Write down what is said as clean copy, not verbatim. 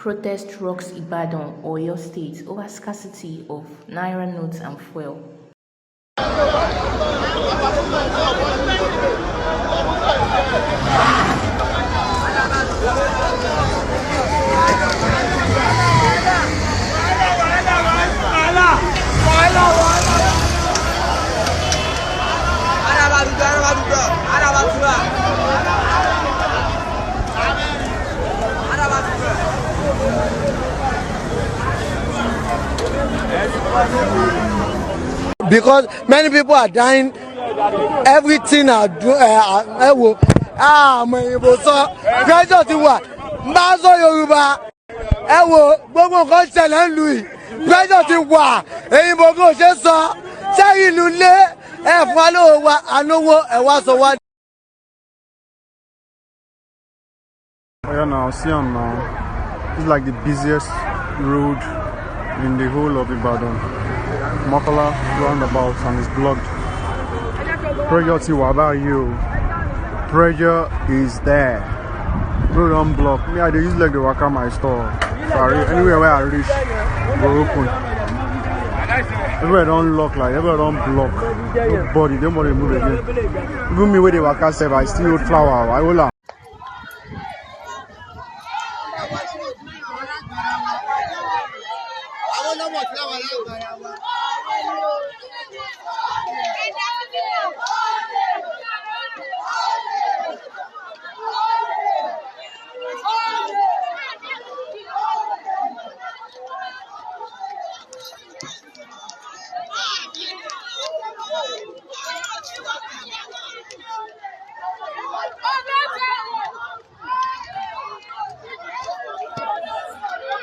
Protest rocks Ibadan, Oyo State over scarcity of Naira notes and fuel. Because many people are dying, everything are doing. Pressure ti wà, máa sọ Yorùbá. Gbogbo nǹkan ṣẹlẹ̀ ń lu yìí. Pressure ti wà, èyìnbó kò ṣe sọ. Sẹ́yìn ìlú lé fún wa lówó wa, ànáwó wá sọ wá. Yeah, now see now. It's like the busiest road in the whole of Ibadan. Makala roundabout and it's blocked. Pressure to about you. Pressure is there. Road unblocked. Me, I use like the waka my store. Sorry, anywhere where I reach, we're open. Everywhere don't lock, like everywhere don't block. Nobody move again. Even me where the waka serve, I still hold flower. I hold on.